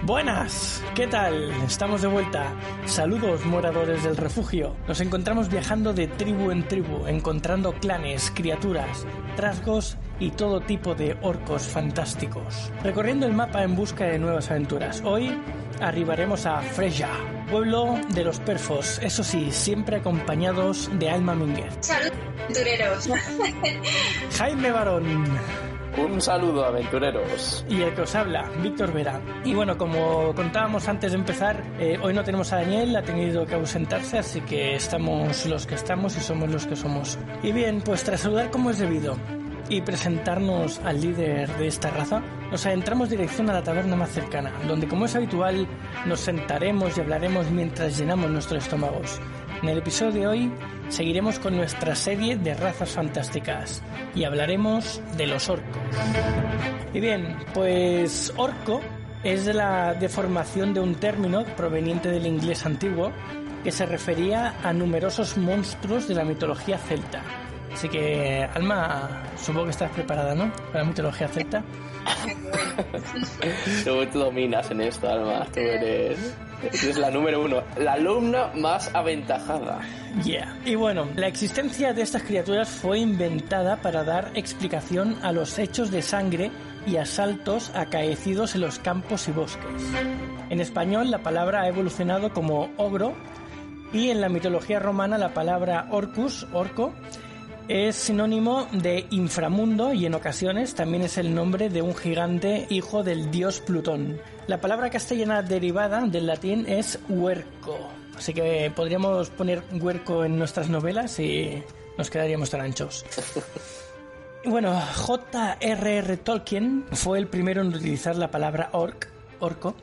Buenas, ¿qué tal? Estamos de vuelta. Saludos, moradores del refugio. Nos encontramos viajando de tribu en tribu, encontrando clanes, criaturas, trasgos y todo tipo de orcos fantásticos. Recorriendo el mapa en busca de nuevas aventuras. Hoy arribaremos a Freya, pueblo de los perfos, eso sí, siempre acompañados de Alma Minguez. ¡Salud, aventureros! Jaime Barón. Un saludo, aventureros. Y el que os habla, Víctor Vera. Y bueno, como contábamos antes de empezar, hoy no tenemos a Daniel, ha tenido que ausentarse, así que estamos los que estamos y somos los que somos. Y bien, pues tras saludar como es debido y presentarnos al líder de esta raza, nos adentramos dirección a la taberna más cercana, donde, como es habitual, nos sentaremos y hablaremos mientras llenamos nuestros estómagos. En el episodio de hoy seguiremos con nuestra serie de razas fantásticas y hablaremos de los orcos. Y bien, pues orco es la deformación de un término proveniente del inglés antiguo que se refería a numerosos monstruos de la mitología celta. Así que, Alma, supongo que estás preparada, ¿no? Para la mitología celta. Tú dominas en esto, Alma. Tú eres la número uno, la alumna más aventajada. Yeah. Y bueno, la existencia de estas criaturas fue inventada para dar explicación a los hechos de sangre y asaltos acaecidos en los campos y bosques. En español, la palabra ha evolucionado como ogro, y en la mitología romana la palabra orcus, orco, es sinónimo de inframundo y en ocasiones también es el nombre de un gigante hijo del dios Plutón. La palabra castellana derivada del latín es huerco, así que podríamos poner huerco en nuestras novelas y nos quedaríamos tan anchos. Bueno, J.R.R. Tolkien fue el primero en utilizar la palabra orco,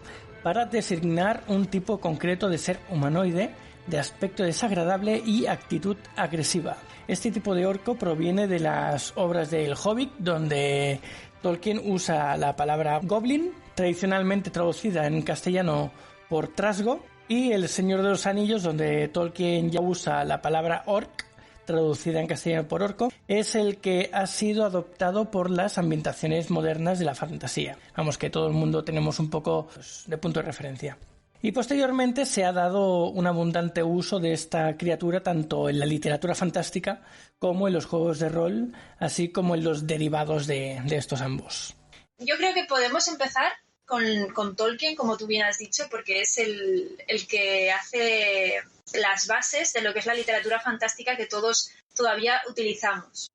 para designar un tipo concreto de ser humanoide de aspecto desagradable y actitud agresiva. Este tipo de orco proviene de las obras del Hobbit, donde Tolkien usa la palabra goblin, tradicionalmente traducida en castellano por trasgo, y El Señor de los Anillos, donde Tolkien ya usa la palabra orc, traducida en castellano por orco, es el que ha sido adoptado por las ambientaciones modernas de la fantasía. Vamos, que todo el mundo tenemos un poco de punto de referencia. Y posteriormente se ha dado un abundante uso de esta criatura tanto en la literatura fantástica como en los juegos de rol, así como en los derivados de estos ambos. Yo creo que podemos empezar con Tolkien, como tú bien has dicho, porque es el que hace las bases de lo que es la literatura fantástica que todos todavía utilizamos.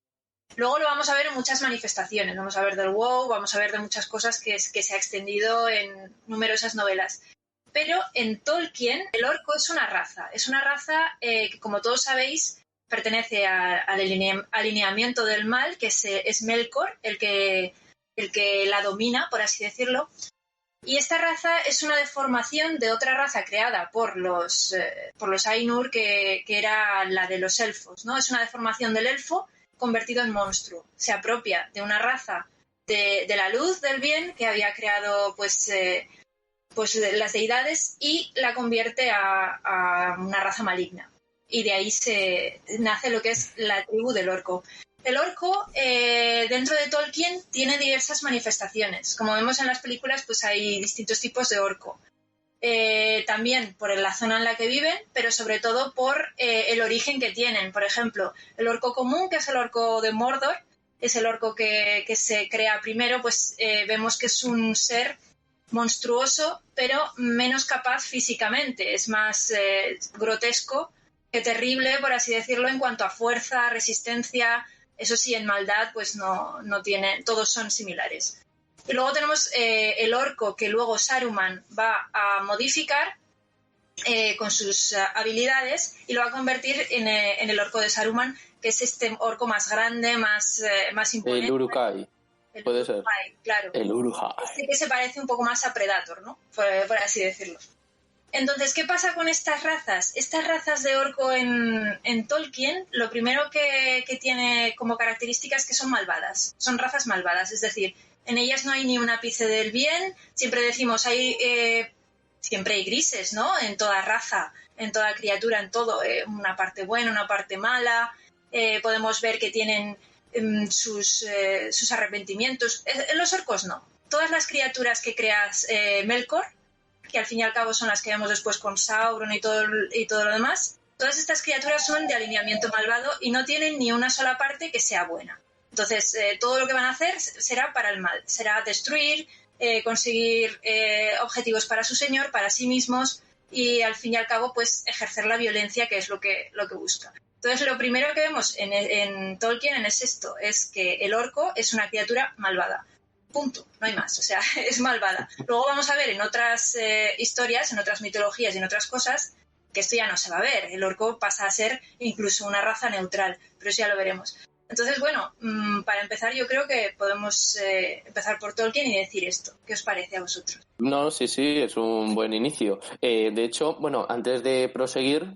Luego lo vamos a ver en muchas manifestaciones, vamos a ver del WoW, vamos a ver de muchas cosas que se ha extendido en numerosas novelas. Pero en Tolkien el orco es una raza que, como todos sabéis, pertenece al alineamiento del mal, que es Melkor, el que la domina, por así decirlo. Y esta raza es una deformación de otra raza creada por los Ainur, que era la de los elfos, ¿no? Es una deformación del elfo convertido en monstruo. Se apropia de una raza de la luz, del bien, que había creado pues las deidades, y la convierte a una raza maligna. Y de ahí nace lo que es la tribu del orco. El orco, dentro de Tolkien, tiene diversas manifestaciones. Como vemos en las películas, pues hay distintos tipos de orco. También por la zona en la que viven, pero sobre todo por el origen que tienen. Por ejemplo, el orco común, que es el orco de Mordor, es el orco que se crea primero, pues vemos que es un ser monstruoso, pero menos capaz físicamente. Es más grotesco que terrible, por así decirlo, en cuanto a fuerza, resistencia. Eso sí, en maldad pues no tiene, todos son similares. Y luego tenemos el orco que luego Saruman va a modificar con sus habilidades y lo va a convertir en el orco de Saruman, que es este orco más grande, más imponente. El Uruk-hai. Puede ser. Claro. El Uruk-hai. Este que se parece un poco más a Predator, ¿no? Por así decirlo. Entonces, ¿qué pasa con estas razas? Estas razas de orco en Tolkien, lo primero que tiene como característica es que son malvadas. Son razas malvadas, es decir, en ellas no hay ni un ápice del bien. Siempre decimos, siempre hay grises, ¿no? En toda raza, en toda criatura, en todo. Una parte buena, una parte mala. Podemos ver que tienen sus arrepentimientos. En los orcos no. Todas las criaturas que creas Melkor que al fin y al cabo son las que vemos después con Sauron y todo lo demás. Todas estas criaturas son de alineamiento malvado y no tienen ni una sola parte que sea buena. Entonces, todo lo que van a hacer será para el mal. Será destruir, conseguir objetivos para su señor, para sí mismos y, al fin y al cabo, pues ejercer la violencia, que es lo que busca. Entonces, lo primero que vemos en Tolkien es esto, es que el orco es una criatura malvada. Punto, no hay más, o sea, es malvada. Luego vamos a ver en otras historias, en otras mitologías y en otras cosas, que esto ya no se va a ver. El orco pasa a ser incluso una raza neutral, pero eso ya lo veremos. Entonces, bueno, para empezar yo creo que podemos empezar por Tolkien y decir esto. ¿Qué os parece a vosotros? No, sí, es un buen inicio. De hecho, bueno, antes de proseguir,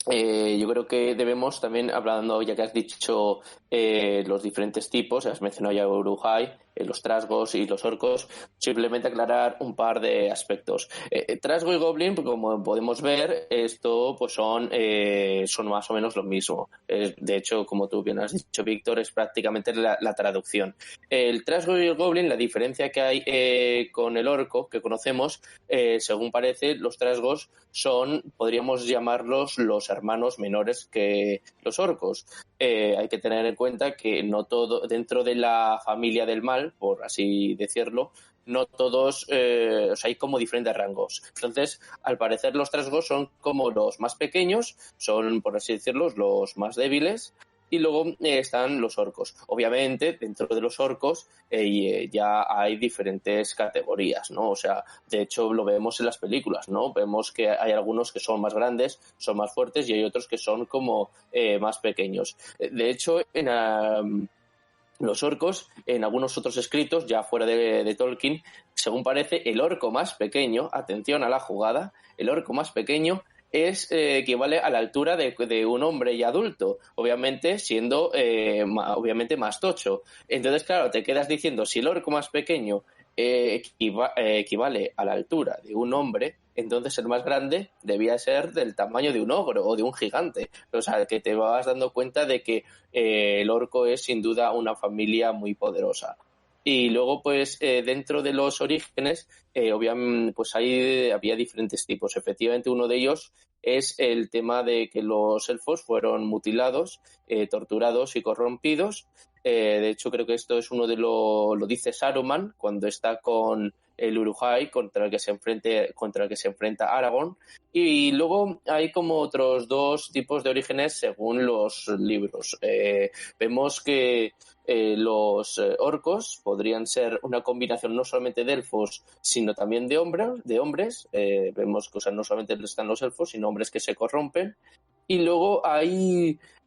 yo creo que debemos también, hablando, ya que has dicho los diferentes tipos, has mencionado ya Uruk-hai, los trasgos y los orcos, simplemente aclarar un par de aspectos. Trasgo y goblin, como podemos ver, esto pues son más o menos lo mismo. De hecho, como tú bien has dicho, Víctor, es prácticamente la traducción. El trasgo y el goblin, la diferencia que hay con el orco que conocemos, según parece, los trasgos podríamos llamarlos los hermanos menores que los orcos. Hay que tener en cuenta que no todo, dentro de la familia del mal, por así decirlo, no todos, hay como diferentes rangos. Entonces, al parecer los trasgos son como los más pequeños, son, por así decirlo, los más débiles, y luego están los orcos. Obviamente, dentro de los orcos ya hay diferentes categorías, ¿no? O sea, de hecho lo vemos en las películas, ¿no? Vemos que hay algunos que son más grandes, son más fuertes, y hay otros que son como más pequeños. De hecho, los orcos, en algunos otros escritos, ya fuera de Tolkien, según parece, el orco más pequeño, atención a la jugada, el orco más pequeño equivale a la altura de un hombre ya adulto, obviamente siendo obviamente más tocho. Entonces, claro, te quedas diciendo, si el orco más pequeño equivale a la altura de un hombre, entonces el más grande debía ser del tamaño de un ogro o de un gigante. O sea, que te vas dando cuenta de que el orco es sin duda una familia muy poderosa. Y luego, pues, dentro de los orígenes, obviamente, pues había diferentes tipos. Efectivamente, uno de ellos es el tema de que los elfos fueron mutilados, torturados y corrompidos. De hecho, creo que esto es uno lo dice Saruman cuando está con el Uruk-hai contra el que se enfrenta Aragorn. Y luego hay como otros dos tipos de orígenes según los libros. Vemos que los orcos podrían ser una combinación no solamente de elfos, sino también de hombres. Vemos que, o sea, no solamente están los elfos, sino hombres que se corrompen. Y luego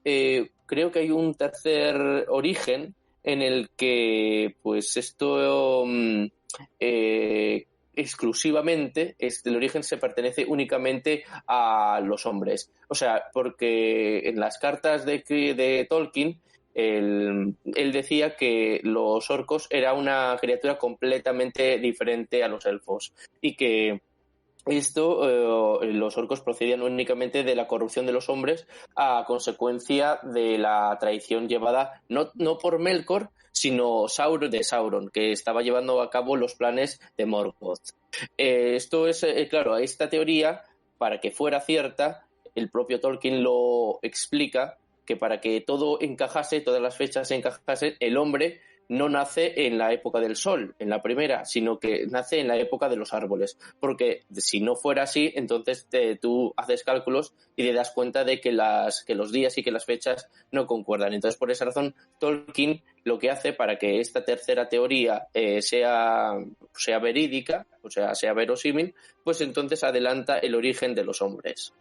creo que hay un tercer origen en el que, pues, esto exclusivamente, el origen se pertenece únicamente a los hombres. O sea, porque en las cartas de Tolkien, él decía que los orcos era una criatura completamente diferente a los elfos y que los orcos procedían únicamente de la corrupción de los hombres a consecuencia de la traición llevada no por Melkor, sino de Sauron, que estaba llevando a cabo los planes de Morgoth. Esto es, claro, esta teoría, para que fuera cierta, el propio Tolkien lo explica, que para que todo encajase, todas las fechas encajasen, el hombre no nace en la época del sol, en la primera, sino que nace en la época de los árboles. Porque si no fuera así, entonces tú haces cálculos y te das cuenta de que los días y que las fechas no concuerdan. Entonces, por esa razón, Tolkien lo que hace para que esta tercera teoría sea verídica, o sea, sea verosímil, pues entonces adelanta el origen de los hombres.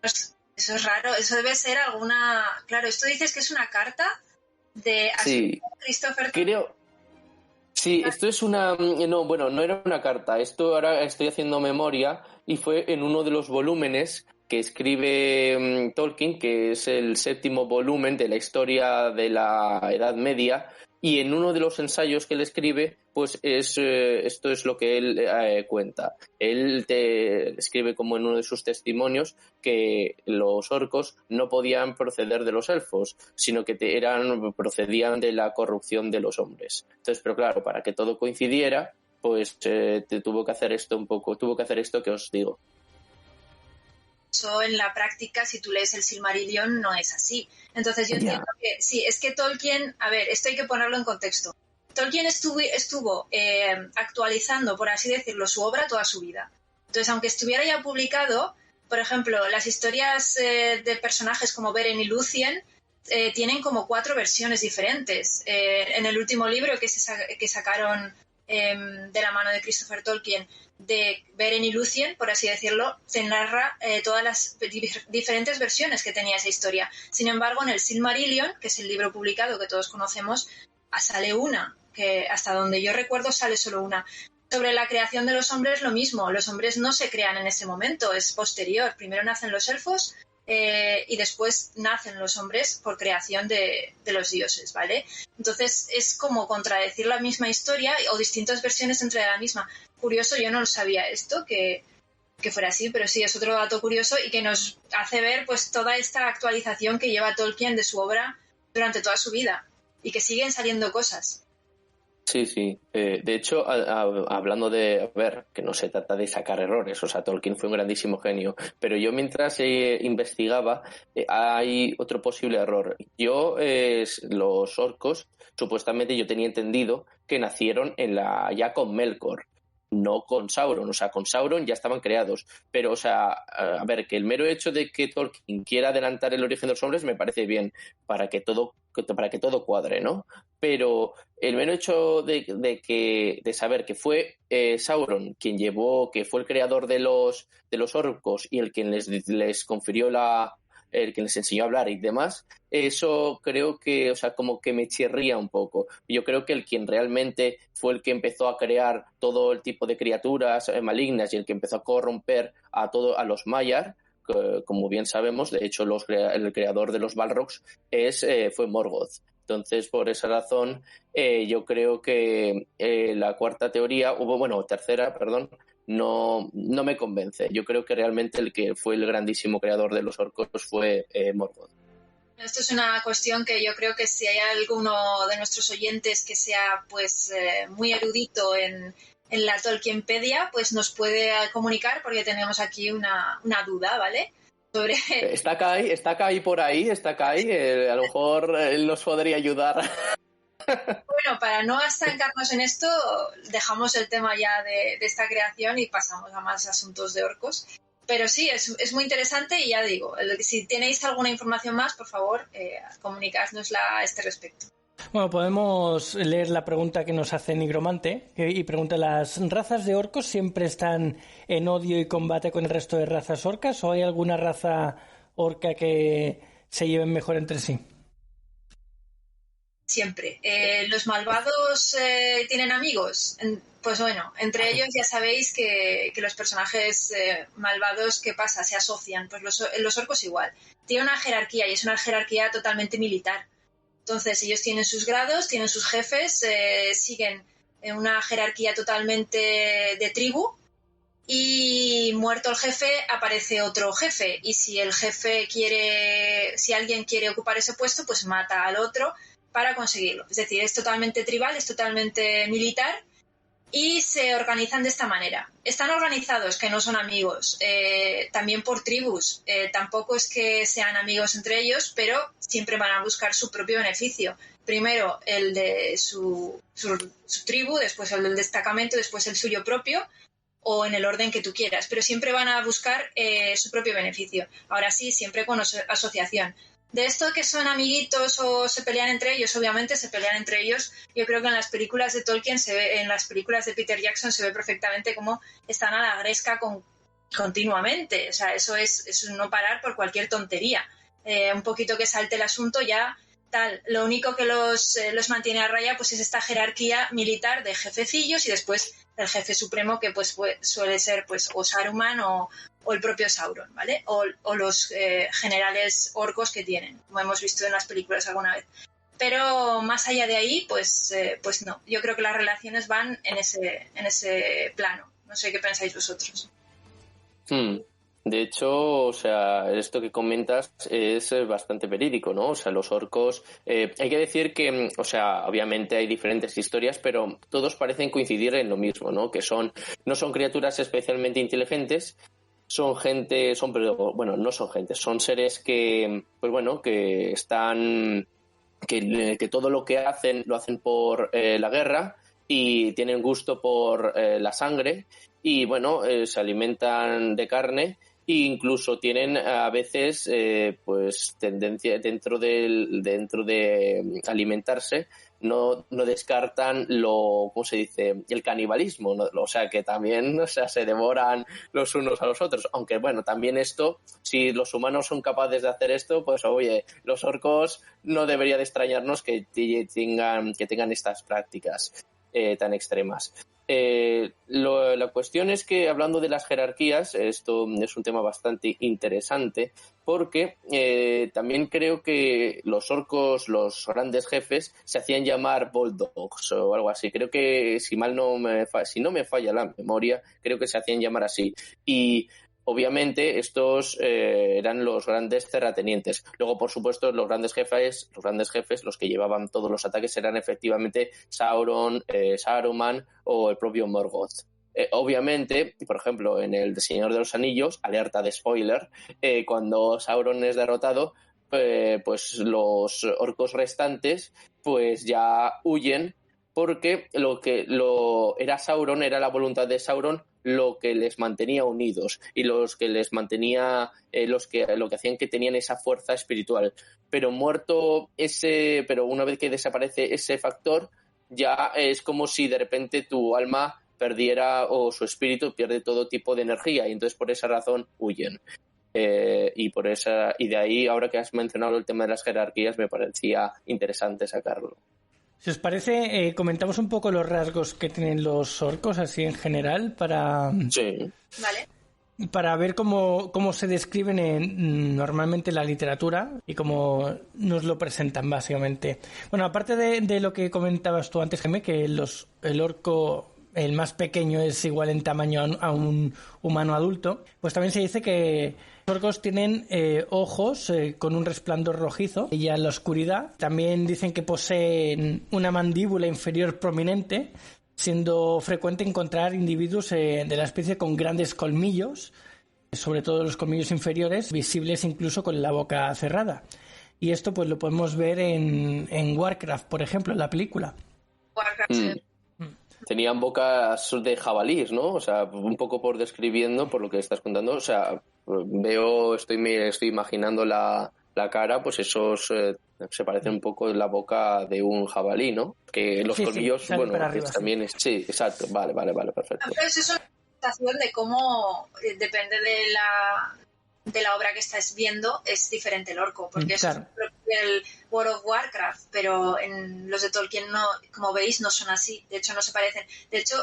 Eso es raro, eso debe ser alguna... Claro, esto dices que es una carta de sí, Christopher... creo... Sí, esto es una... No, bueno, no era una carta. Esto ahora estoy haciendo memoria y fue en uno de los volúmenes que escribe Tolkien, que es el 7º volumen de la historia de la Edad Media, y en uno de los ensayos que él escribe, pues esto es lo que él cuenta. Él te escribe como en uno de sus testimonios que los orcos no podían proceder de los elfos, sino que procedían de la corrupción de los hombres. Entonces, pero claro, para que todo coincidiera, pues tuvo que hacer esto que os digo. Eso en la práctica, si tú lees el Silmarillion, no es así. Entonces yo entiendo que sí, es que Tolkien, a ver, esto hay que ponerlo en contexto. Tolkien estuvo actualizando, por así decirlo, su obra toda su vida. Entonces, aunque estuviera ya publicado, por ejemplo, las historias de personajes como Beren y Lúthien tienen como 4 versiones diferentes. En el último libro que sacaron de la mano de Christopher Tolkien, de Beren y Lúthien, por así decirlo, se narra todas las diferentes versiones que tenía esa historia. Sin embargo, en el Silmarillion, que es el libro publicado que todos conocemos, sale una, que hasta donde yo recuerdo sale solo una. Sobre la creación de los hombres, lo mismo. Los hombres no se crean en ese momento, es posterior. Primero nacen los elfos y después nacen los hombres por creación de los dioses, ¿vale? Entonces es como contradecir la misma historia o distintas versiones entre la misma. Curioso, yo no lo sabía esto, que fuera así, pero sí, es otro dato curioso y que nos hace ver pues toda esta actualización que lleva Tolkien de su obra durante toda su vida y que siguen saliendo cosas. Sí. De hecho, hablando de, a ver, que no se trata de sacar errores, o sea, Tolkien fue un grandísimo genio, pero yo mientras investigaba, hay otro posible error. Los orcos, supuestamente yo tenía entendido que nacieron ya con Melkor, no con Sauron, o sea, con Sauron ya estaban creados, pero, o sea, a ver, que el mero hecho de que Tolkien quiera adelantar el origen de los hombres me parece bien, para que todo cuadre, ¿no? Pero el mero hecho de saber que fue Sauron que fue el creador de los orcos y el quien les confirió el que les enseñó a hablar y demás, eso creo que, o sea, como que me chirría un poco. Yo creo que el quien realmente fue el que empezó a crear todo el tipo de criaturas malignas y el que empezó a corromper a los Maiar, como bien sabemos, de hecho el creador de los Balrogs fue Morgoth. Entonces, por esa razón, yo creo que la tercera, perdón, no me convence. Yo creo que realmente el que fue el grandísimo creador de los orcos fue Morgoth. Esto es una cuestión que yo creo que si hay alguno de nuestros oyentes que sea pues muy erudito en la Tolkienpedia, pues nos puede comunicar porque tenemos aquí una duda, ¿vale? Sobre... Está Kai por ahí, a lo mejor él nos podría ayudar. Bueno, para no estancarnos en esto, dejamos el tema ya de esta creación y pasamos a más asuntos de orcos. Pero sí, es muy interesante y ya digo, si tenéis alguna información más, por favor, comunicádnosla a este respecto. Bueno, podemos leer la pregunta que nos hace Nigromante y pregunta: ¿las razas de orcos siempre están en odio y combate con el resto de razas orcas o hay alguna raza orca que se lleven mejor entre sí? Siempre. ¿Los malvados tienen amigos? Pues bueno, entre ellos ya sabéis que los personajes malvados, ¿qué pasa? Se asocian. Pues los orcos igual. Tienen una jerarquía y es una jerarquía totalmente militar. Entonces ellos tienen sus grados, tienen sus jefes, siguen en una jerarquía totalmente de tribu y muerto el jefe aparece otro jefe y si alguien quiere ocupar ese puesto, pues mata al otro para conseguirlo. Es decir, es totalmente tribal, es totalmente militar y se organizan de esta manera. Están organizados, que no son amigos, también por tribus. Tampoco es que sean amigos entre ellos, pero siempre van a buscar su propio beneficio. Primero el de su tribu, después el del destacamento, después el suyo propio, o en el orden que tú quieras, pero siempre van a buscar su propio beneficio. Ahora sí, siempre con asociación. De esto que son amiguitos o se pelean entre ellos, obviamente se pelean entre ellos. Yo creo que en las películas de Tolkien en las películas de Peter Jackson se ve perfectamente cómo están a la gresca continuamente. O sea, eso es no parar por cualquier tontería. Un poquito que salte el asunto ya tal. Lo único que los mantiene a raya pues es esta jerarquía militar de jefecillos y después el jefe supremo que pues suele ser pues o Saruman o el propio Sauron, ¿vale? O los generales orcos que tienen, como hemos visto en las películas alguna vez. Pero más allá de ahí, pues no. Yo creo que las relaciones van en ese plano. No sé qué pensáis vosotros. De hecho, o sea, esto que comentas es bastante verídico, ¿no? O sea, los orcos, hay que decir que, o sea, obviamente hay diferentes historias, pero todos parecen coincidir en lo mismo, ¿no? Que no son criaturas especialmente inteligentes, no son gente, son seres que, pues bueno, que están, que todo lo que hacen lo hacen por la guerra y tienen gusto por la sangre y bueno, se alimentan de carne e incluso tienen a veces pues tendencia dentro de alimentarse, no descartan ¿cómo se dice? El canibalismo, ¿no? O sea que también, o sea, se devoran los unos a los otros, aunque bueno, también esto, si los humanos son capaces de hacer esto, pues oye, los orcos no debería de extrañarnos que tengan estas prácticas tan extremas. La cuestión es que, hablando de las jerarquías, esto es un tema bastante interesante porque también creo que los orcos, los grandes jefes, se hacían llamar Boldogs o algo así. Creo que, si no me falla la memoria, creo que se hacían llamar así. Y obviamente estos eran los grandes terratenientes. Luego, por supuesto, los grandes jefes, los que llevaban todos los ataques eran efectivamente Sauron, Saruman o el propio Morgoth. Obviamente, por ejemplo, en el Señor de los Anillos, alerta de spoiler, cuando Sauron es derrotado, pues los orcos restantes pues ya huyen porque era Sauron, era la voluntad de Sauron lo que les mantenía unidos y lo que hacían que tenían esa fuerza espiritual. Pero pero una vez que desaparece ese factor, ya es como si de repente tu alma perdiera o su espíritu pierde todo tipo de energía y entonces por esa razón huyen. Y de ahí, ahora que has mencionado el tema de las jerarquías, me parecía interesante sacarlo. Si os parece, comentamos un poco los rasgos que tienen los orcos así en general Sí. Vale. Para ver cómo se describen normalmente en la literatura y cómo nos lo presentan básicamente. Bueno, aparte de lo que comentabas tú antes, Jaime, que el orco, el más pequeño, es igual en tamaño a un humano adulto, pues también se dice que los orcos tienen ojos con un resplandor rojizo y en la oscuridad. También dicen que poseen una mandíbula inferior prominente, siendo frecuente encontrar individuos de la especie con grandes colmillos, sobre todo los colmillos inferiores, visibles incluso con la boca cerrada. Y esto pues lo podemos ver en Warcraft, por ejemplo, en la película. Warcraft, sí. Tenían bocas de jabalís, ¿no? O sea, un poco por lo que estás contando. O sea, estoy imaginando la cara, pues esos se parecen un poco a la boca de un jabalí, ¿no? Que los colmillos, bueno, arriba, también es... Sí, exacto. Vale, perfecto. Entonces es una sensación de cómo depende de la obra que estáis viendo, es diferente el orco, porque claro, es el World of Warcraft, pero en los de Tolkien, no, como veis, no son así, de hecho no se parecen. De hecho,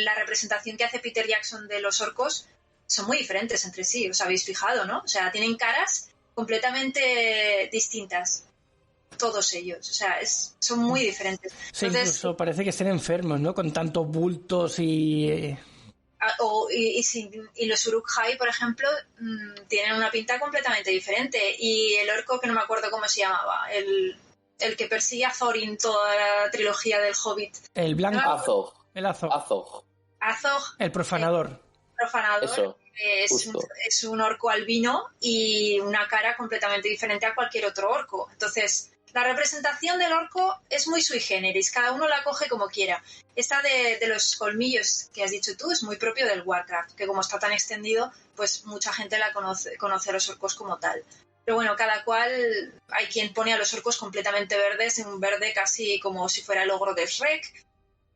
la representación que hace Peter Jackson de los orcos son muy diferentes entre sí, os habéis fijado, ¿no? O sea, tienen caras completamente distintas, todos ellos, o sea, son muy diferentes. Sí, entonces, incluso parece que estén enfermos, ¿no? Con tantos bultos y los Uruk-hai, por ejemplo, tienen una pinta completamente diferente. Y el orco, que no me acuerdo cómo se llamaba, el que persigue a Thorin toda la trilogía del Hobbit. El blanco. Azog. El Azog. El profanador. Eso, es un orco albino y una cara completamente diferente a cualquier otro orco. Entonces, la representación del orco es muy sui generis, cada uno la coge como quiera. Esta de los colmillos que has dicho tú es muy propio del Warcraft, que como está tan extendido, pues mucha gente conoce a los orcos como tal. Pero bueno, cada cual, hay quien pone a los orcos completamente verdes, en un verde casi como si fuera el ogro de Shrek.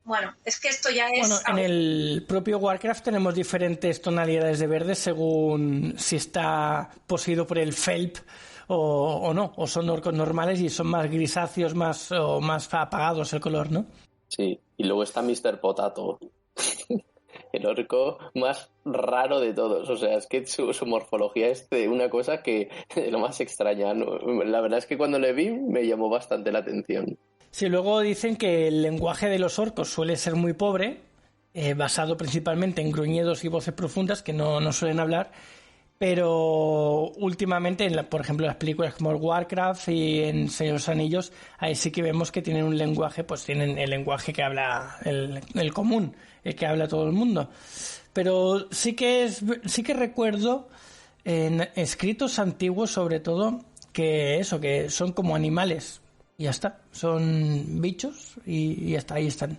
Bueno, es que esto ya es... Bueno, en el propio Warcraft tenemos diferentes tonalidades de verde según si está poseído por el Felp o no, o son orcos normales y son más grisáceos, o más apagados el color, ¿no? Sí, y luego está Mr. Potato, el orco más raro de todos. O sea, es que su morfología es de una cosa que lo más extraña, ¿no? La verdad es que cuando le vi me llamó bastante la atención. Sí, luego dicen que el lenguaje de los orcos suele ser muy pobre, basado principalmente en gruñidos y voces profundas que no suelen hablar, Pero últimamente, por ejemplo, en las películas como el Warcraft y en Señor de los Anillos, ahí sí que vemos que tienen un lenguaje, pues tienen el lenguaje que habla el común, el que habla todo el mundo. Pero sí que recuerdo en escritos antiguos, sobre todo, que son como animales. Y ya está, son bichos y ya está, ahí están.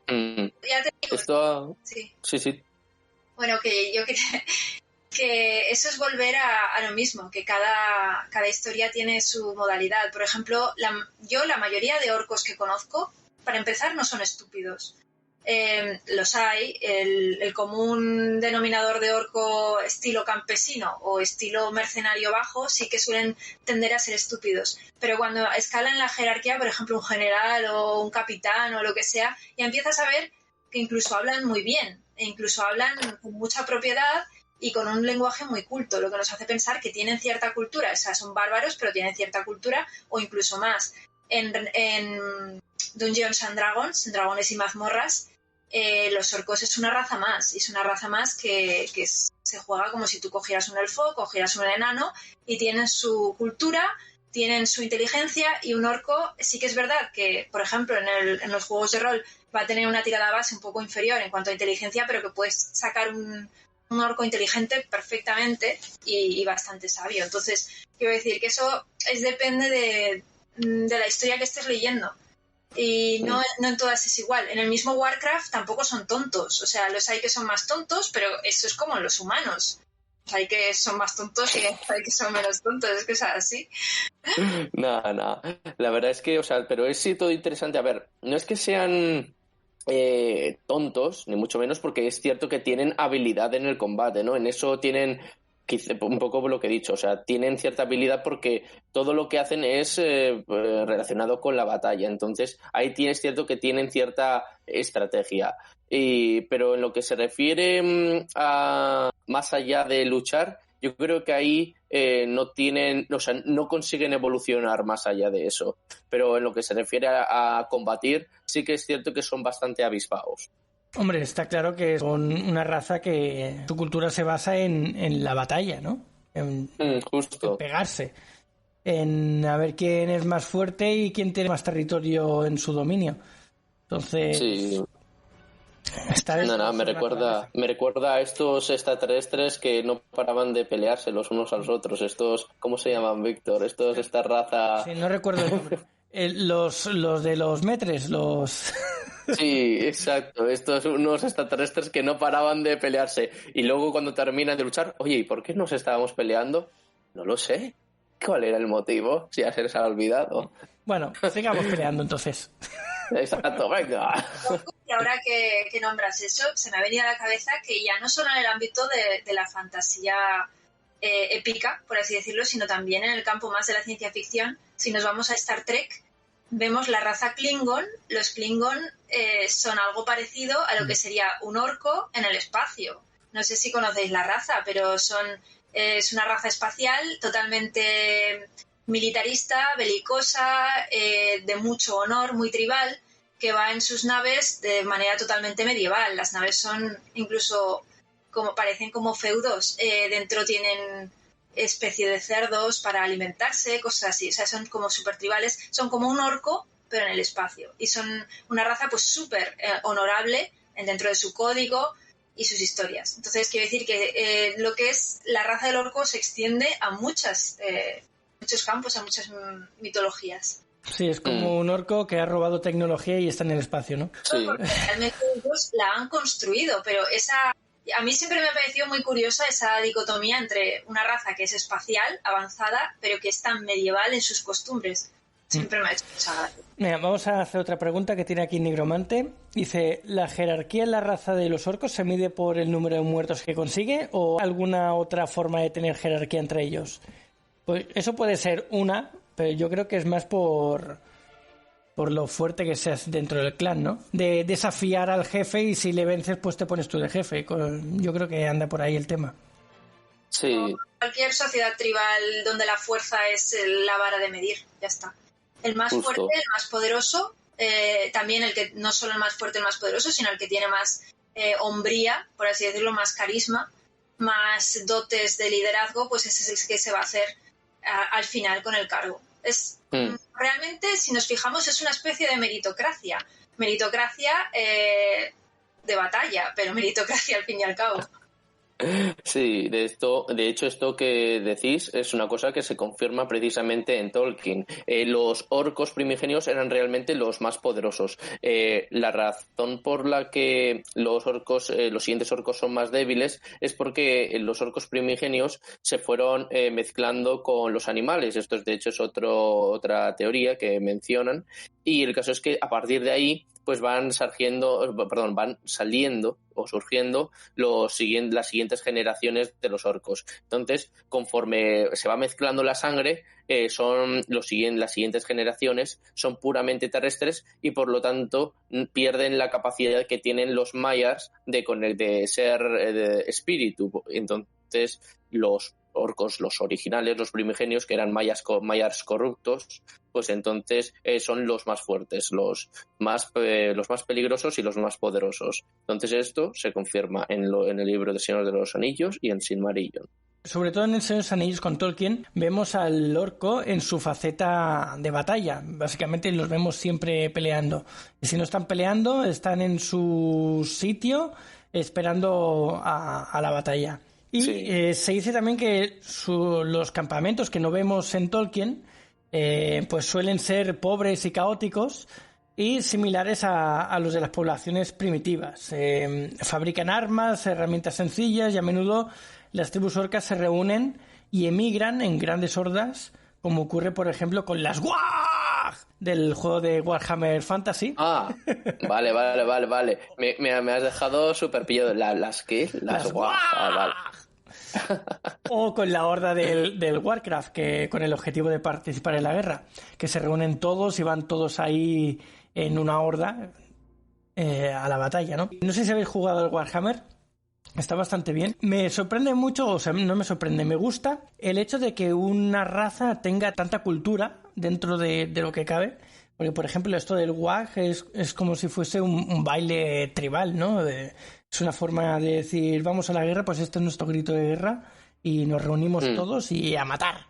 Ya te digo. Esto... Sí. Bueno, que eso es volver a lo mismo, que cada historia tiene su modalidad. Por ejemplo, la mayoría de orcos que conozco, para empezar, no son estúpidos. Los hay, el común denominador de orco estilo campesino o estilo mercenario bajo sí que suelen tender a ser estúpidos, pero cuando escalan la jerarquía, por ejemplo un general o un capitán o lo que sea, ya empiezas a ver que incluso hablan muy bien e incluso hablan con mucha propiedad y con un lenguaje muy culto, lo que nos hace pensar que tienen cierta cultura, o sea, son bárbaros pero tienen cierta cultura o incluso más. En Dungeons and Dragons, en Dragones y Mazmorras, los orcos es una raza más, y es una raza más que se juega como si tú cogieras un elfo, cogieras un enano, y tienen su cultura, tienen su inteligencia, y un orco sí que es verdad que, por ejemplo, en los juegos de rol va a tener una tirada base un poco inferior en cuanto a inteligencia, pero que puedes sacar un orco inteligente perfectamente y bastante sabio. Entonces, quiero decir que eso depende de la historia que estés leyendo. Y no en todas es igual. En el mismo Warcraft tampoco son tontos. O sea, los hay que son más tontos, pero eso es como los humanos. Hay que son más tontos y hay que son menos tontos. Es que es así. No. La verdad es que, o sea, pero es sí todo interesante. A ver, no es que sean tontos, ni mucho menos, porque es cierto que tienen habilidad en el combate, ¿no? En eso tienen un poco lo que he dicho, o sea, tienen cierta habilidad porque todo lo que hacen es relacionado con la batalla, entonces ahí es cierto que tienen cierta estrategia, pero en lo que se refiere a más allá de luchar, yo creo que ahí no consiguen evolucionar más allá de eso, pero en lo que se refiere a combatir, sí que es cierto que son bastante avispados. Hombre, está claro que son una raza que su cultura se basa en la batalla, ¿no? Justo. En pegarse, en a ver quién es más fuerte y quién tiene más territorio en su dominio. Entonces, sí. Me recuerda a estos extraterrestres que no paraban de pelearse los unos a los otros. Estos, ¿cómo se llaman, Víctor? Esta raza... Sí, no recuerdo el nombre. Los de los metres, los... Sí, exacto. Estos unos extraterrestres que no paraban de pelearse. Y luego cuando terminan de luchar, oye, ¿y por qué nos estábamos peleando? No lo sé. ¿Cuál era el motivo? Si ya se les ha olvidado. Bueno, sigamos peleando entonces. Exacto, venga. Y ahora que nombras eso, se me ha venido a la cabeza que ya no solo en el ámbito de la fantasía épica, por así decirlo, sino también en el campo más de la ciencia ficción, si nos vamos a Star Trek, vemos la raza Klingon. Los Klingon son algo parecido a lo que sería un orco en el espacio. No sé si conocéis la raza, pero es una raza espacial totalmente militarista, belicosa, de mucho honor, muy tribal, que va en sus naves de manera totalmente medieval. Las naves son incluso parecen como feudos. Dentro tienen especie de cerdos para alimentarse, cosas así. O sea, son como súper tribales. Son como un orco, pero en el espacio. Y son una raza pues súper honorable dentro de su código y sus historias. Entonces, quiero decir que lo que es la raza del orco se extiende a muchos campos, a muchas mitologías. Sí, es como un orco que ha robado tecnología y está en el espacio, ¿no? Sí. Porque realmente ellos la han construido, pero a mí siempre me ha parecido muy curiosa esa dicotomía entre una raza que es espacial, avanzada, pero que es tan medieval en sus costumbres. Siempre me ha hecho mucha gracia. Mira, vamos a hacer otra pregunta que tiene aquí Nigromante. Dice, ¿la jerarquía en la raza de los orcos se mide por el número de muertos que consigue o alguna otra forma de tener jerarquía entre ellos? Pues eso puede ser una, pero yo creo que es más por lo fuerte que seas dentro del clan, ¿no? De desafiar al jefe y si le vences, pues te pones tú de jefe. Yo creo que anda por ahí el tema. Sí. Como cualquier sociedad tribal donde la fuerza es la vara de medir, ya está. El más fuerte, el más poderoso, también el que no solo el más fuerte, el más poderoso, sino el que tiene más hombría, por así decirlo, más carisma, más dotes de liderazgo, pues ese es el que se va a hacer al final con el cargo. Realmente, si nos fijamos, es una especie de meritocracia de batalla, pero meritocracia al fin y al cabo. Sí, de hecho, esto que decís es una cosa que se confirma precisamente en Tolkien. Los orcos primigenios eran realmente los más poderosos. La razón por la que los siguientes orcos son más débiles es porque los orcos primigenios se fueron mezclando con los animales. Esto, de hecho, es otra teoría que mencionan. Y el caso es que a partir de ahí pues van saliendo o surgiendo las siguientes generaciones de los orcos. Entonces, conforme se va mezclando la sangre, las siguientes generaciones son puramente terrestres y por lo tanto pierden la capacidad que tienen los mayas de ser de espíritu. Entonces, los orcos, los originales, los primigenios, que eran mayas corruptos, pues entonces son los más fuertes, los más peligrosos y los más poderosos. Entonces esto se confirma en el libro de Señor de los Anillos y en Silmarillion. Sobre todo en el Señor de los Anillos con Tolkien vemos al orco en su faceta de batalla. Básicamente los vemos siempre peleando. Y si no están peleando, están en su sitio esperando a la batalla. Y sí. Se dice también que los campamentos que no vemos en Tolkien pues suelen ser pobres y caóticos y similares a los de las poblaciones primitivas. Fabrican armas, herramientas sencillas y a menudo las tribus orcas se reúnen y emigran en grandes hordas, como ocurre por ejemplo con las Warg del juego de Warhammer Fantasy. Ah, vale. Me has dejado súper pillado. ¿Las qué? Las Warg. Vale. O con la horda del Warcraft, que con el objetivo de participar en la guerra, que se reúnen todos y van todos ahí en una horda a la batalla, ¿no? No sé si habéis jugado al Warhammer. Está bastante bien. Me sorprende mucho, o sea, no me sorprende, me gusta el hecho de que una raza tenga tanta cultura dentro de lo que cabe. Porque, por ejemplo, esto del WAG es como si fuese un baile tribal, ¿no? Es una forma de decir, vamos a la guerra, pues este es nuestro grito de guerra y nos reunimos todos y a matar.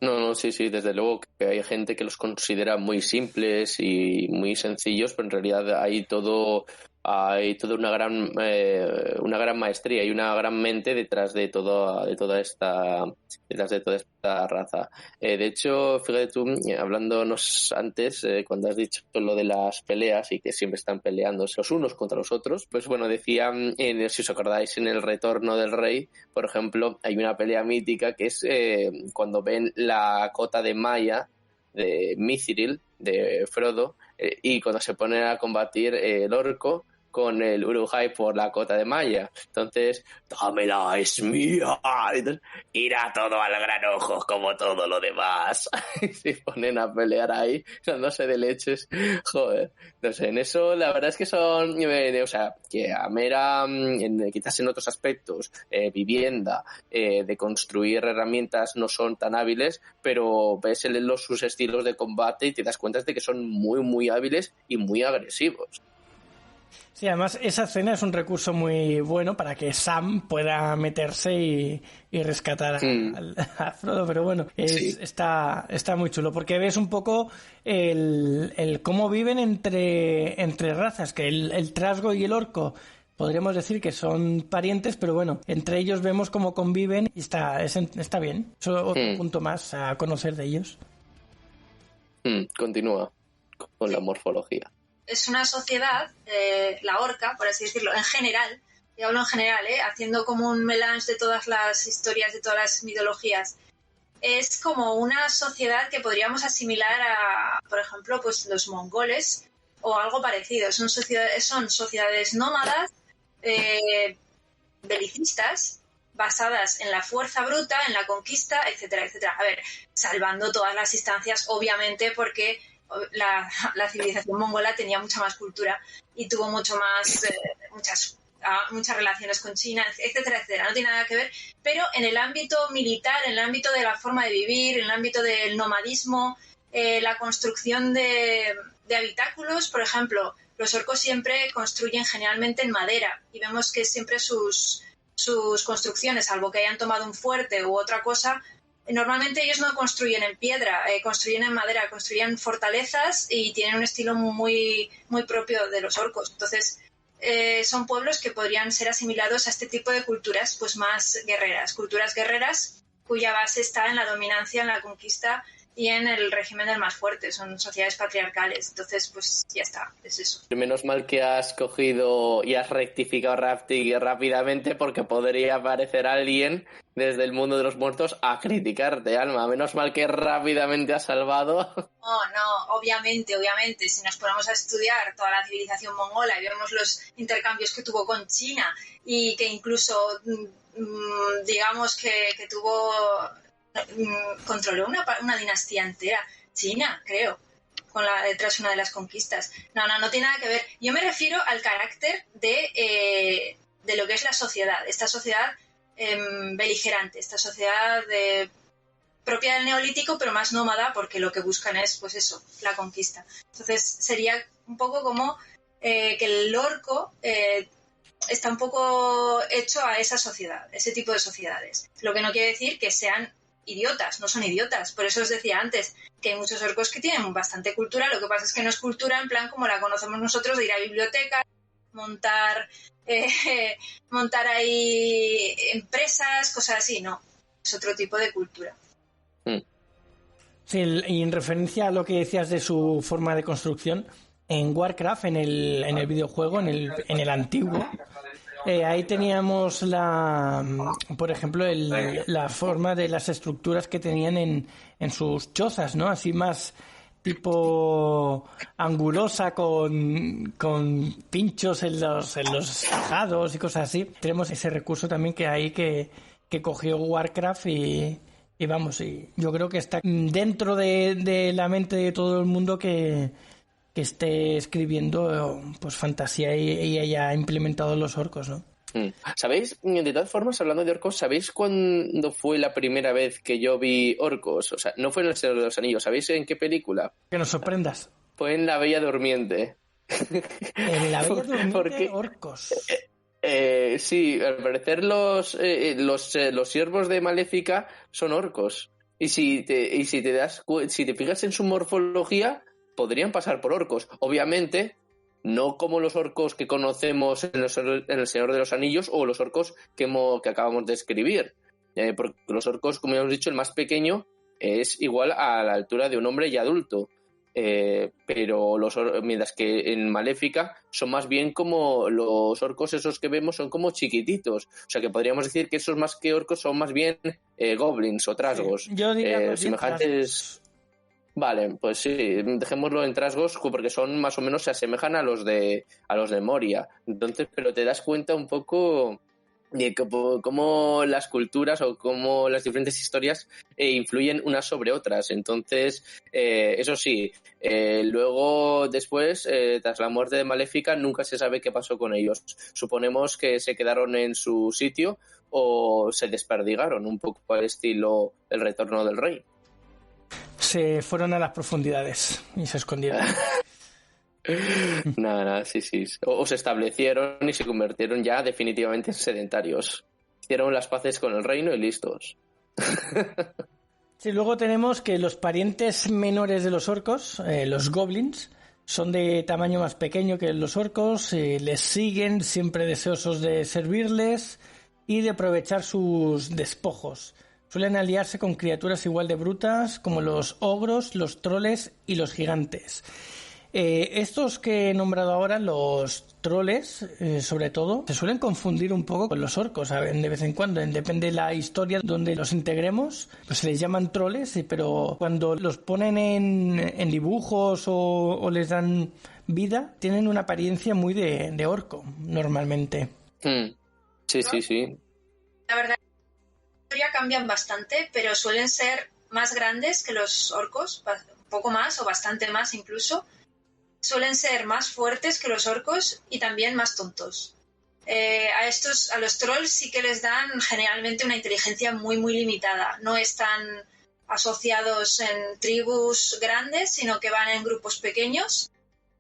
No, sí, desde luego que hay gente que los considera muy simples y muy sencillos, pero en realidad hay toda una gran maestría y una gran mente detrás de toda esta raza. De hecho, fíjate tú, hablándonos antes, cuando has dicho lo de las peleas y que siempre están peleándose los unos contra los otros, pues bueno, decía, si os acordáis, en El Retorno del Rey, por ejemplo, hay una pelea mítica que es cuando ven la cota de Maya de Mithril, de Frodo, y cuando se ponen a combatir el orco con el Uruk-hai por la cota de Maya. Entonces, dámela, es mía. Entonces, irá todo al gran ojo como todo lo demás. Y se ponen a pelear ahí, dándose de leches. Joder. No sé, en eso la verdad es que son, o sea, que a mera, quizás en otros aspectos, vivienda, de construir herramientas no son tan hábiles, pero ves sus estilos de combate y te das cuenta de que son muy, muy hábiles y muy agresivos. Sí, además esa escena es un recurso muy bueno para que Sam pueda meterse y rescatar a Frodo, pero bueno, sí. Está muy chulo, porque ves un poco el cómo viven entre razas, que el trasgo y el orco podríamos decir que son parientes, pero bueno, entre ellos vemos cómo conviven y está bien. Es otro punto más a conocer de ellos. Continúa con la morfología. Es una sociedad, la orca, por así decirlo, en general, y hablo en general, haciendo como un melange de todas las historias, de todas las mitologías, es como una sociedad que podríamos asimilar a, por ejemplo, pues los mongoles o algo parecido. Son sociedades nómadas, belicistas, basadas en la fuerza bruta, en la conquista, etcétera, etcétera. A ver, salvando todas las instancias, obviamente, porque la civilización mongola tenía mucha más cultura y tuvo mucho más muchas relaciones con China, etcétera, etcétera. No tiene nada que ver, pero en el ámbito militar, en el ámbito de la forma de vivir, en el ámbito del nomadismo, la construcción de habitáculos, por ejemplo, los orcos siempre construyen generalmente en madera y vemos que siempre sus sus construcciones, salvo que hayan tomado un fuerte u otra cosa. Normalmente ellos no construyen en piedra, construyen en madera, construyen fortalezas y tienen un estilo muy, muy propio de los orcos. Entonces, son pueblos que podrían ser asimilados a este tipo de culturas pues más guerreras, culturas guerreras cuya base está en la dominancia, en la conquista y en el régimen del más fuerte. Son sociedades patriarcales. Entonces, pues ya está, es eso. Menos mal que has cogido y has rectificado rápidamente, porque podría aparecer alguien desde el mundo de los muertos a criticarte, Alma. Menos mal que rápidamente has salvado. No, obviamente. Si nos ponemos a estudiar toda la civilización mongola y vemos los intercambios que tuvo con China y que incluso, digamos que tuvo... controló una dinastía entera, China, creo, tras una de las conquistas. No tiene nada que ver. Yo me refiero al carácter de lo que es la sociedad, esta sociedad beligerante, esta sociedad propia del neolítico, pero más nómada, porque lo que buscan es, pues eso, la conquista. Entonces sería un poco como que el orco está un poco hecho a esa sociedad, ese tipo de sociedades. Lo que no quiere decir que sean idiotas, no son idiotas. Por eso os decía antes que hay muchos orcos que tienen bastante cultura. Lo que pasa es que no es cultura en plan como la conocemos nosotros, de ir a bibliotecas, montar ahí empresas, cosas así. No, es otro tipo de cultura. Sí, y en referencia a lo que decías de su forma de construcción, en Warcraft, en el videojuego, en el antiguo, ahí teníamos por ejemplo, la forma de las estructuras que tenían en sus chozas, ¿no? Así más tipo angulosa, con pinchos en los tejados y cosas así. Tenemos ese recurso también que cogió Warcraft y vamos, y yo creo que está dentro de la mente de todo el mundo que esté escribiendo pues fantasía y haya implementado los orcos, ¿no? ¿Sabéis? De todas formas, hablando de orcos, ¿sabéis cuándo fue la primera vez que yo vi orcos? O sea, no fue en El Señor de los Anillos. ¿Sabéis en qué película? Que nos sorprendas. Fue en La Bella Durmiente. En La Bella Durmiente, porque, orcos. Sí, al parecer los siervos de Maléfica son orcos. Y si te fijas en su morfología, podrían pasar por orcos. Obviamente, no como los orcos que conocemos en El Señor de los Anillos o los orcos que acabamos de escribir. Porque los orcos, como ya hemos dicho, el más pequeño es igual a la altura de un hombre ya adulto. Pero mientras que en Maléfica son más bien como los orcos esos que vemos, son como chiquititos. O sea que podríamos decir que esos más que orcos son más bien goblins o trasgos. Sí, yo diría semejantes. Vale, pues sí, dejémoslo en trasgos porque son más o menos, se asemejan a los de Moria. Entonces, pero te das cuenta un poco de cómo las culturas o cómo las diferentes historias influyen unas sobre otras. Entonces, eso sí, luego después, tras la muerte de Maléfica, nunca se sabe qué pasó con ellos. Suponemos que se quedaron en su sitio o se desperdigaron, un poco al estilo El Retorno del Rey. Se fueron a las profundidades y se escondieron. Nada, sí. O se establecieron y se convirtieron ya definitivamente en sedentarios. Hicieron las paces con el reino y listos. Sí, luego tenemos que los parientes menores de los orcos, los goblins, son de tamaño más pequeño que los orcos, les siguen siempre deseosos de servirles y de aprovechar sus despojos. Suelen aliarse con criaturas igual de brutas como los ogros, los troles y los gigantes. Estos que he nombrado ahora, los troles, sobre todo, se suelen confundir un poco con los orcos, ¿saben? De vez en cuando, depende de la historia donde los integremos, pues se les llaman troles, pero cuando los ponen en dibujos o les dan vida, tienen una apariencia muy de orco, normalmente. Sí. La verdad, cambian bastante, pero suelen ser más grandes que los orcos, un poco más o bastante más incluso. Suelen ser más fuertes que los orcos y también más tontos. A los trolls sí que les dan generalmente una inteligencia muy, muy limitada. No están asociados en tribus grandes, sino que van en grupos pequeños,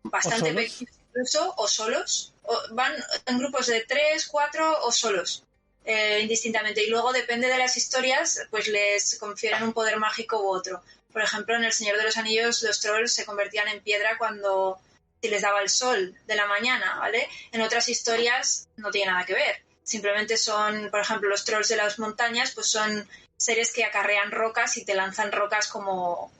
bastante pequeños incluso, o solos. Van en grupos de 3, 4 o solos. indistintamente. Y luego depende de las historias, pues les confieren un poder mágico u otro. Por ejemplo, en El Señor de los Anillos los trolls se convertían en piedra si les daba el sol de la mañana, ¿vale? En otras historias no tiene nada que ver. Simplemente son, por ejemplo, los trolls de las montañas, pues son seres que acarrean rocas y te lanzan rocas como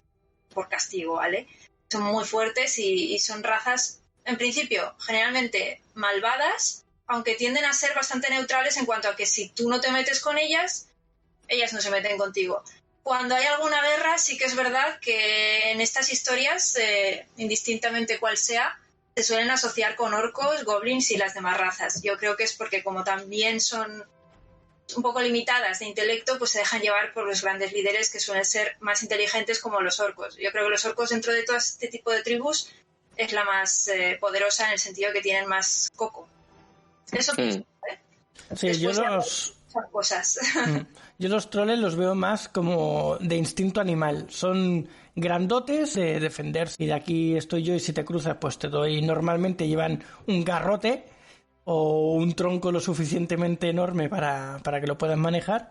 por castigo, ¿vale? Son muy fuertes y son razas, en principio, generalmente malvadas, aunque tienden a ser bastante neutrales en cuanto a que si tú no te metes con ellas no se meten contigo. Cuando hay alguna guerra, sí que es verdad que en estas historias, indistintamente cuál sea, se suelen asociar con orcos, goblins y las demás razas. Yo creo que es porque como también son un poco limitadas de intelecto, pues se dejan llevar por los grandes líderes que suelen ser más inteligentes como los orcos. Yo creo que los orcos dentro de todo este tipo de tribus es la más poderosa en el sentido que tienen más coco. Eso pienso, ¿eh? Sí, después son cosas. Yo los troles los veo más como de instinto animal. Son grandotes de defenderse. Y de aquí estoy yo y si te cruzas pues te doy. Normalmente llevan un garrote o un tronco lo suficientemente enorme para que lo puedan manejar.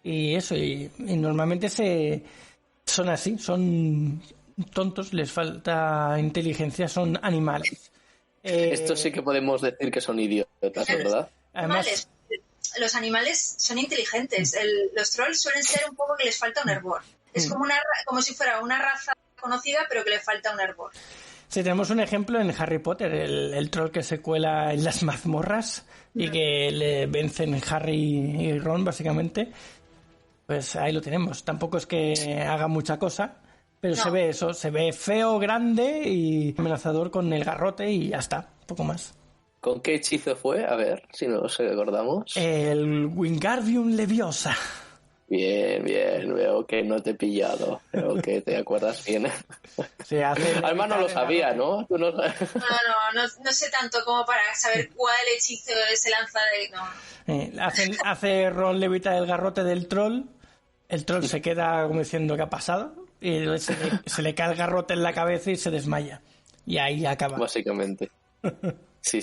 Y eso, y normalmente son así, son tontos, les falta inteligencia, son animales. Esto sí que podemos decir que son idiotas, ¿verdad? Además, los animales son inteligentes. Los trolls suelen ser un poco que les falta un hervor. Es como si fuera una raza conocida, pero que le falta un hervor. Sí, tenemos un ejemplo en Harry Potter, el troll que se cuela en las mazmorras y que le vencen Harry y Ron, básicamente. Pues ahí lo tenemos. Tampoco es que haga mucha cosa, pero no. Se ve eso, se ve feo, grande y amenazador con el garrote y ya está, poco más. ¿Con qué hechizo fue? A ver, si nos recordamos. El Wingardium Leviosa. Bien, veo que no te he pillado, veo que te acuerdas bien. Además no lo sabía, ¿no? ¿Tú no sé tanto como para saber cuál hechizo se lanza de... Hace Ron levitar el garrote del troll, el troll se queda como diciendo ¿qué ha pasado? Y se le cae el garrote en la cabeza y se desmaya. Y ahí acaba. Básicamente. Sí.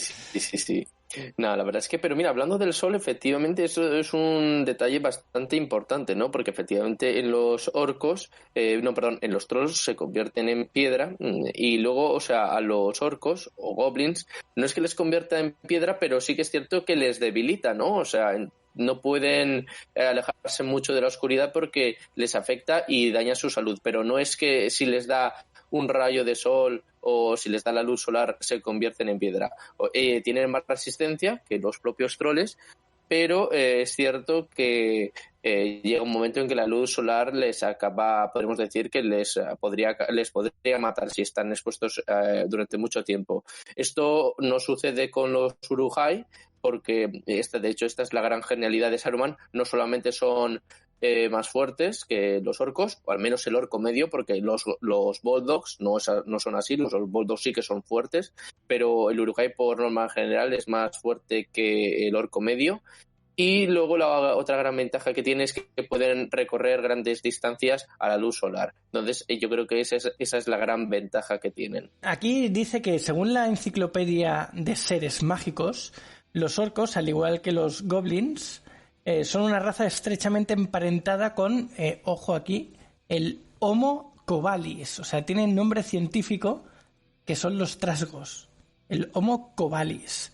No, la verdad es que, pero mira, hablando del sol, efectivamente eso es un detalle bastante importante, ¿no? Porque efectivamente en los orcos, en los trolls se convierten en piedra y luego, o sea, a los orcos o goblins no es que les convierta en piedra, pero sí que es cierto que les debilita, ¿no? O sea, no pueden alejarse mucho de la oscuridad porque les afecta y daña su salud, pero no es que si les da un rayo de sol o si les da la luz solar se convierten en piedra. Tienen más resistencia que los propios troles, pero es cierto que llega un momento en que la luz solar les acaba, podemos decir que les podría matar si están expuestos durante mucho tiempo. Esto no sucede con los Uruk-hai, porque de hecho esta es la gran genialidad de Saruman, no solamente son más fuertes que los orcos, o al menos el orco medio, porque los Bulldogs no son así, los Bulldogs sí que son fuertes, pero el Uruk-hai por norma general es más fuerte que el orco medio. Y luego la otra gran ventaja que tiene es que pueden recorrer grandes distancias a la luz solar. Entonces yo creo que esa es la gran ventaja que tienen. Aquí dice que según la enciclopedia de seres mágicos, los orcos, al igual que los goblins, son una raza estrechamente emparentada con, ojo aquí, el Homo covalis. O sea, tienen nombre científico que son los trasgos. El Homo covalis.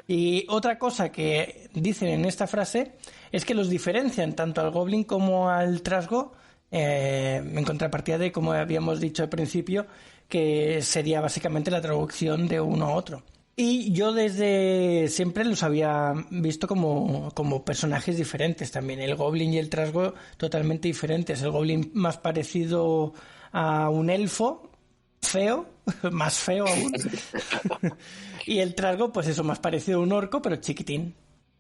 Y otra cosa que dicen en esta frase es que los diferencian tanto al goblin como al trasgo, en contrapartida de, como habíamos dicho al principio, que sería básicamente la traducción de uno a otro. Y yo desde siempre los había visto como personajes diferentes también. El goblin y el trasgo totalmente diferentes. El goblin más parecido a un elfo, feo, más feo aún. Y el trasgo, pues eso, más parecido a un orco, pero chiquitín,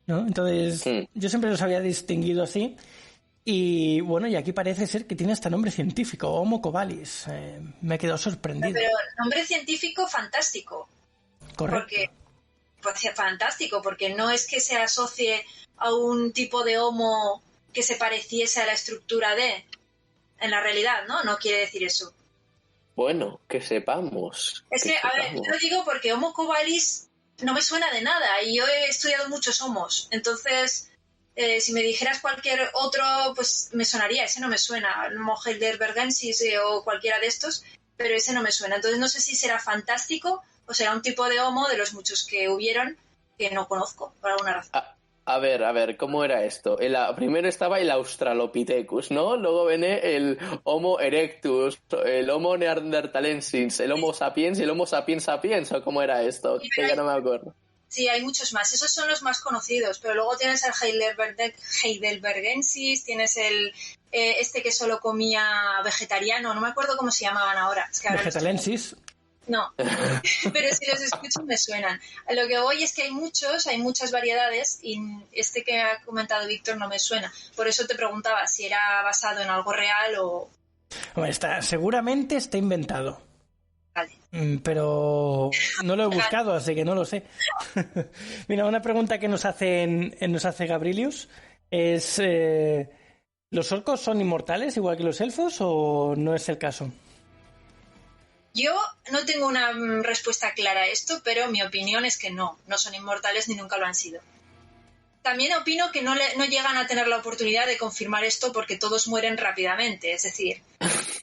¿no? Entonces, yo siempre los había distinguido así. Y bueno, y aquí parece ser que tiene hasta nombre científico, Homo covalis. Me he quedado sorprendido. Pero nombre científico fantástico. Correcto. Porque fantástico, porque no es que se asocie a un tipo de homo que se pareciese a la estructura en la realidad, ¿no? No quiere decir eso. Bueno, que sepamos. Es que, a ver, yo lo digo porque Homo covalis no me suena de nada y yo he estudiado muchos homos, entonces Si me dijeras cualquier otro, pues me sonaría. Ese no me suena. El Homo heidelbergensis o cualquiera de estos, pero ese no me suena. Entonces no sé si será fantástico o será un tipo de homo de los muchos que hubieron que no conozco, por alguna razón. A ver, ¿cómo era esto? Primero estaba el Australopithecus, ¿no? Luego viene el Homo erectus, el Homo neanderthalensis, el Homo sapiens y el Homo sapiens sapiens, ¿o cómo era esto? Sí, Que ya no me acuerdo. Sí, hay muchos más. Esos son los más conocidos, pero luego tienes el heidelbergensis, tienes el este que solo comía vegetariano, no me acuerdo cómo se llamaban ahora. Es que ahora Vegetalensis. no, pero si los escucho me suenan. A lo que voy es que hay muchas variedades y este que ha comentado Víctor no me suena. Por eso te preguntaba si era basado en algo real o... Bueno, seguramente está inventado. Vale. Pero no lo he buscado, así que no lo sé. Mira, una pregunta que nos hace Gabrilius es... ¿los orcos son inmortales igual que los elfos o no es el caso? Yo no tengo una respuesta clara a esto, pero mi opinión es que no son inmortales ni nunca lo han sido. También opino que no llegan a tener la oportunidad de confirmar esto porque todos mueren rápidamente, es decir,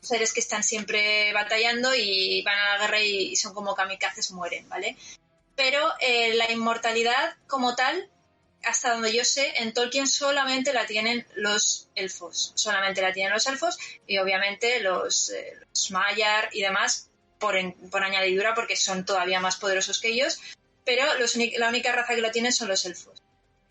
seres que están siempre batallando y van a la guerra y son como kamikazes, mueren, ¿vale? Pero la inmortalidad como tal, hasta donde yo sé, en Tolkien solamente la tienen los elfos, y obviamente los Maiar y demás por añadidura porque son todavía más poderosos que ellos, pero la única raza que lo tienen son los elfos.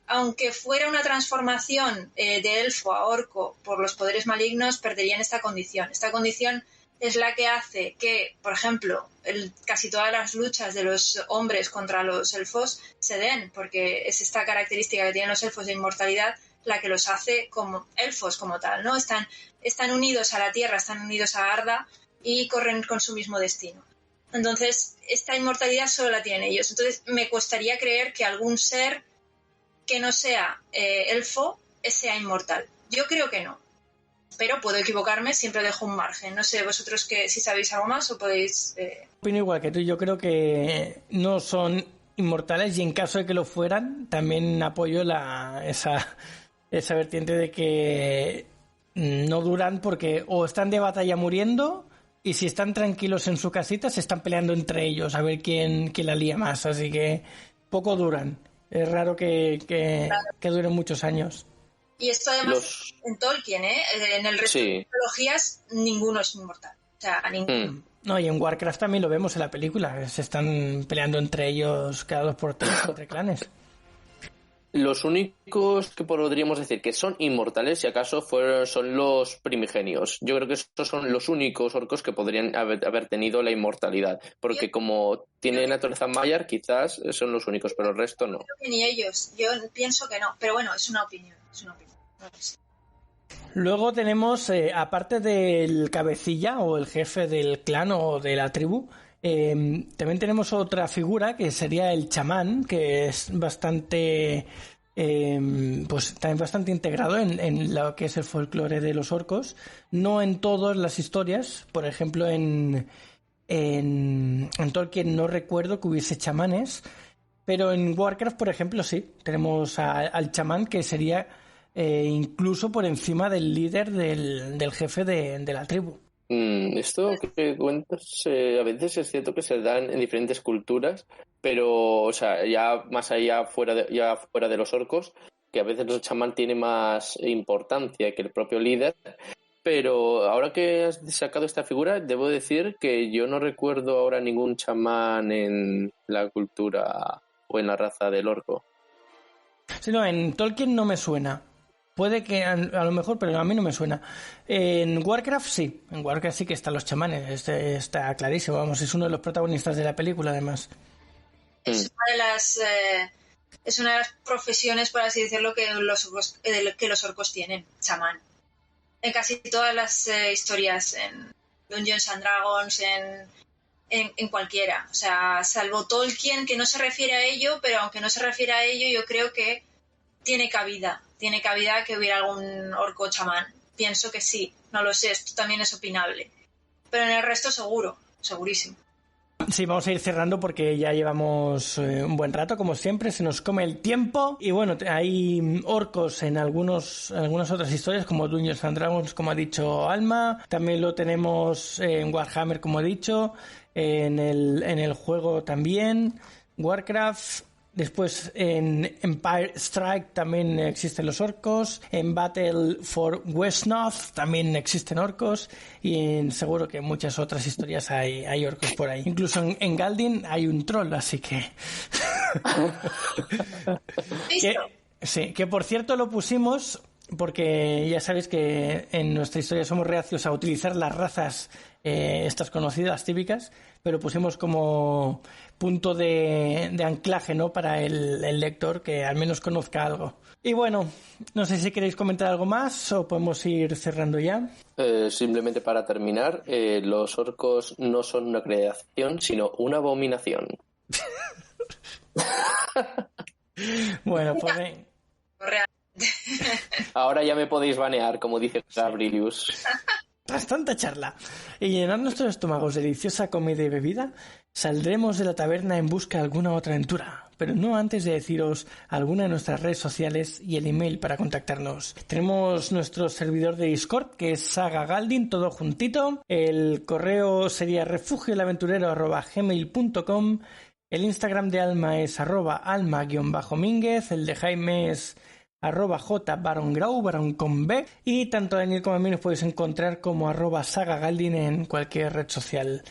Aunque fuera una transformación de elfo a orco por los poderes malignos, perderían esta condición. Esta condición es la que hace que, por ejemplo, casi todas las luchas de los hombres contra los elfos se den, porque es esta característica que tienen los elfos de inmortalidad la que los hace como elfos como tal, ¿no? Están unidos a la tierra, están unidos a Arda y corren con su mismo destino. Entonces, esta inmortalidad solo la tienen ellos. Entonces, me costaría creer que algún ser que no sea elfo sea inmortal. Yo creo que no. Pero puedo equivocarme, siempre dejo un margen. No sé, vosotros que si sabéis algo más o podéis... Opino igual que tú, yo creo que no son inmortales y en caso de que lo fueran, también apoyo esa vertiente de que no duran porque o están de batalla muriendo y si están tranquilos en su casita se están peleando entre ellos a ver quién la lía más, así que poco duran. Es raro que duren muchos años. Y esto además en Tolkien, en el resto de mitologías ninguno es inmortal. O sea, ninguno. No, y en Warcraft también lo vemos en la película. Se están peleando entre ellos cada 2 por 3 entre clanes. Los únicos que podríamos decir que son inmortales, si acaso, son los primigenios. Yo creo que estos son los únicos orcos que podrían haber tenido la inmortalidad. Porque como tienen naturaleza Maiar, quizás son los únicos, pero el resto no. Creo que ni ellos. Yo pienso que no. Pero bueno, es una opinión. No sé. Luego tenemos, aparte del cabecilla o el jefe del clan o de la tribu, también tenemos otra figura que sería el chamán, que es bastante pues también bastante integrado en lo que es el folclore de los orcos, no en todas las historias. Por ejemplo, en Tolkien no recuerdo que hubiese chamanes, pero en Warcraft, por ejemplo, sí, tenemos al chamán, que sería incluso por encima del líder del jefe de la tribu. Esto que cuentas a veces es cierto que se dan en diferentes culturas, pero o sea, ya más allá fuera de los orcos, que a veces el chamán tiene más importancia que el propio líder. Pero ahora que has sacado esta figura, debo decir que yo no recuerdo ahora ningún chamán en la cultura o en la raza del orco. Sí, no, en Tolkien no me suena. Puede que a lo mejor, pero a mí no me suena. En Warcraft sí. En Warcraft sí que están los chamanes. Está clarísimo. Vamos, es uno de los protagonistas de la película, además. Es una de las profesiones, por así decirlo, que los orcos tienen, chamán. En casi todas las historias, en Dungeons and Dragons, en cualquiera. O sea, salvo Tolkien, que no se refiere a ello, pero aunque no se refiere a ello, yo creo que tiene cabida que hubiera algún orco chamán. Pienso que sí, no lo sé, esto también es opinable. Pero en el resto seguro, segurísimo. Sí, vamos a ir cerrando porque ya llevamos un buen rato, como siempre, se nos come el tiempo. Y bueno, hay orcos en algunas otras historias, como Dungeons and Dragons, como ha dicho Alma. También lo tenemos en Warhammer, como he dicho, en el juego también, Warcraft. Después en Empire Strike también existen los orcos, en Battle for Westnorth también existen orcos y seguro que en muchas otras historias hay orcos por ahí. Incluso en Galdin hay un troll, así que... que por cierto lo pusimos porque ya sabéis que en nuestra historia somos reacios a utilizar las razas estas conocidas, típicas, pero pusimos como punto de anclaje, ¿no? Para el lector, que al menos conozca algo. Y bueno, no sé si queréis comentar algo más o podemos ir cerrando ya. Simplemente para terminar, los orcos no son una creación, sino una abominación. Bueno, pues... Ahora ya me podéis banear, como dice Gabrielius. Tras tanta charla y llenar nuestros estómagos de deliciosa comida y bebida, saldremos de la taberna en busca de alguna otra aventura, pero no antes de deciros alguna de nuestras redes sociales y el email para contactarnos. Tenemos nuestro servidor de Discord, que es Saga Galdin, todo juntito. El correo sería refugioelaventurero@gmail.com. El Instagram de Alma es @alma_mínguez. El de Jaime es @jbarongrau, barón con B, y tanto Daniel como a mí nos podéis encontrar como @sagagaldin en cualquier red social.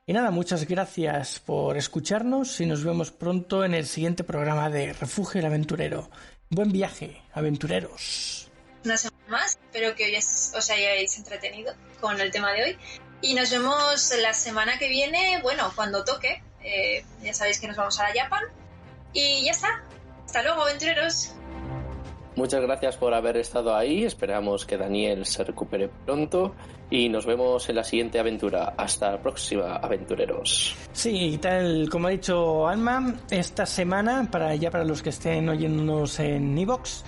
Y nada, muchas gracias por escucharnos y nos vemos pronto en el siguiente programa de Refugio el Aventurero. Buen viaje, aventureros. Una semana más, espero que os hayáis entretenido con el tema de hoy y nos vemos la semana que viene, bueno, cuando toque. Ya sabéis que nos vamos a la Japan y ya está. Hasta luego, aventureros. Muchas gracias por haber estado ahí. Esperamos que Daniel se recupere pronto y nos vemos en la siguiente aventura. Hasta la próxima, aventureros. Sí, tal como ha dicho Alma, esta semana, para los que estén oyéndonos en iVoox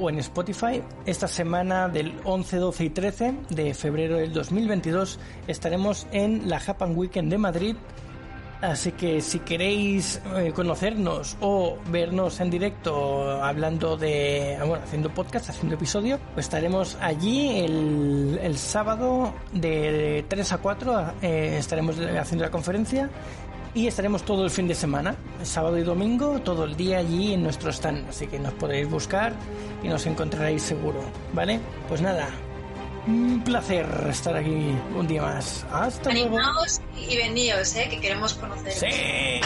o en Spotify, esta semana del 11, 12 y 13 de febrero del 2022 estaremos en la Japan Weekend de Madrid. Así que si queréis conocernos o vernos en directo hablando haciendo podcast, haciendo episodio, pues estaremos allí el sábado de 3 a 4, estaremos haciendo la conferencia y estaremos todo el fin de semana, sábado y domingo, todo el día allí en nuestro stand. Así que nos podréis buscar y nos encontraréis seguro, ¿vale? Pues nada. Un placer estar aquí un día más. Hasta luego. Animaos y veníos, que queremos conoceros. ¡Sí!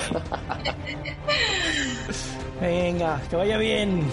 Venga, que vaya bien.